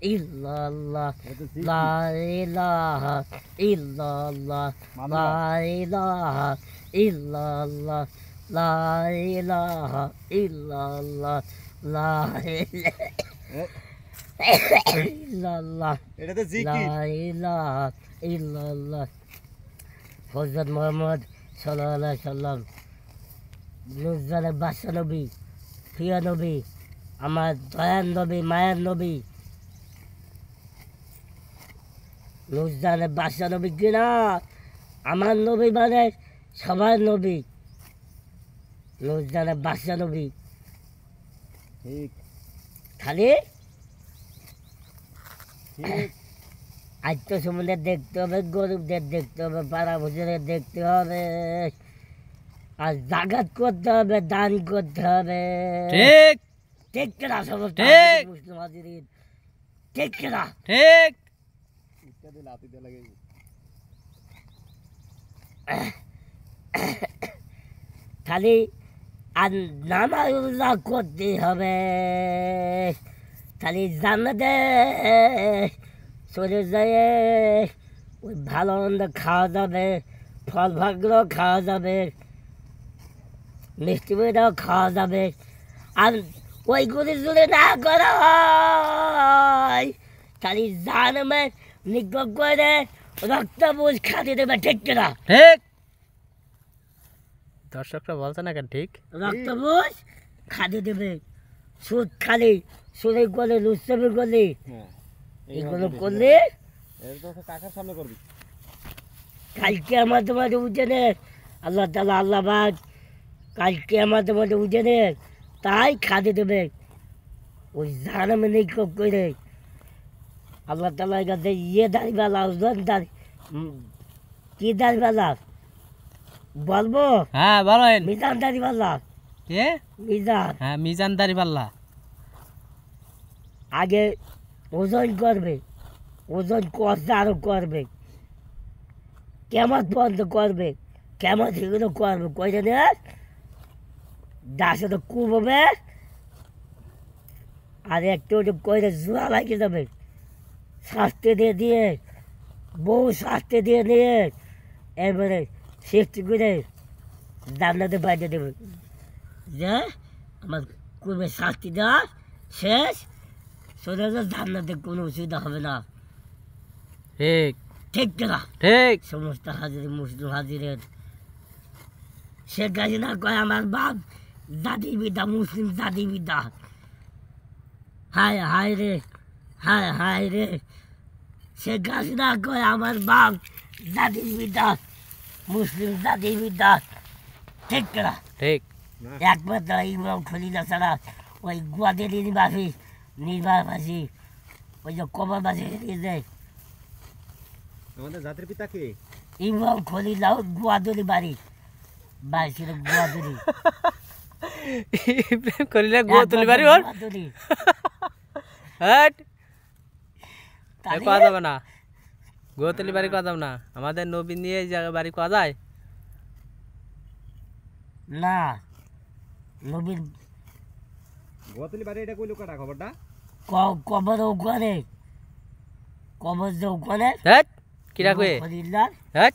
ইল্লাল্লাহ লা ইলাহা ইল্লাল্লাহ লা ইলাহা ইল্লাল্লাহ লা ইলাহা ইল্লাল্লাহ লা ইল্লাল্লাহ এটা তো জিকির লা ইলাহা ইল্লাল্লাহ হযরত মুহাম্মদ সাল্লাল্লাহু আলাইহি সাল্লাম নুরজানে বাদশা নবী প্রিয় নবী আমার দয়ার নবী মায়ের নবী নুরজানে বাদশা নবী কিনা আমার নবী মানে সবার নবী নুরজানে বাদশা নবী ঠিক খালি ঠিক আত্ম সম্বন্ধে দেখতে হবে গরিবদের দেখতে হবে পাড়া ভুজুরে দেখতে হবে আর জাগাত করতে হবে দান করতে হবে ঠিক ঠিক কিনা সমস্ত ঠিক। মুসলিম হাজিরিন ঠিক কিনা ঠিক ইত্যাদি লাতি দিয়ে লাগে খালি আর নামাজ করতে হবে খালি জান্নাতে চলে যায় ওই ভালো মন্দ খাওয়া যাবে ফল ভাগ্য খাওয়া যাবে মিষ্টি মুড়িটাও খাওয়া যাবে আর ওইগুলি যদি না করা হয় খালি জানবে নিগ্রহ করে রক্ত বুঝ খাতে দেবে ঠিক কিনা ঠিক দর্শকরা বলছে না কেন ঠিক রক্ত বুঝ খাতে দেবে সুদ খালি সুরে গলে লুচ্ছবি গলি হ্যাঁ এগুলো করলে এর তো কাকার সামনে করবি কালকে আমাদের মাঝে উঠে নে আল্লাহ তালা আল্লাহ বাগ কালকে আমাদের মাঝে উঠে নে তাই খাতে দেবে ওই জানামে নেই করে আল্লাহ তালার কাছে ইয়ে দাঁড়িয়েবেলা দাঁড়ি কি দাঁড়িয়েবেলা বলবো হ্যাঁ বলেন মিজান দাঁড়িয়েবেলা কে মিজান হ্যাঁ মিজান দাড়িপাল্লা আগে ওজন করবে ওজন করতে আরো করবে কেমন বন্ধ করবে কেমন সেগুলো করবে কইতে নে দাসে তো কুববে আর একটু একটু কইতে জোড়া লাগিয়ে যাবে শাস্তি দিয়ে দিয়ে বউ শাস্তি দিয়ে দিয়ে এবারে সৃষ্টি করে জান্নাতে বাইরে দেবে যে আমার কুবে শাস্তি দেওয়া শেষ সোজা জান্নাতে কোনো অসুবিধা হবে না ঠিক ঠিক কিনা ঠিক সমস্ত হাজির মুসলিম হাজিরের শেখ হাসিনা কয় আমার বাপ জাতি বিদ্যা মুসলিম জাতি বিদ্যা হায় হায় রে হায় হায় রে শেখ হাসিনা কয় আমার বাপ জাতি বিদ্যা মুসলিম জাতি বিদ্যা ঠিক কিনা ঠিক একমাত্র ইমাম খলিলা ছাড়া ওই গুয়াদের নির্বাসী ওই যে কবরবাসী দেয় আমাদের জাতির পিতা কে ইমাম খলিলাও গুয়াদুরি বাড়ি বাড়ি ছিল গুয়াদুরি প্রেম করিলে গোতুলি বাড়ি ওর গুয়াদুরি হট তাহলে কোয়া যাবে না গোতুলি বাড়ি কোয়া যাবে না আমাদের নবী নিয়ে এই জায়গায় বাড়ি কোয়া যায় না নবীর গোয়াতলি বাড়ি এটা কইলো কাটা খবরটা কবর ওখানে কবর যে ওখানে হট কিরা কয়ে খলিলার হট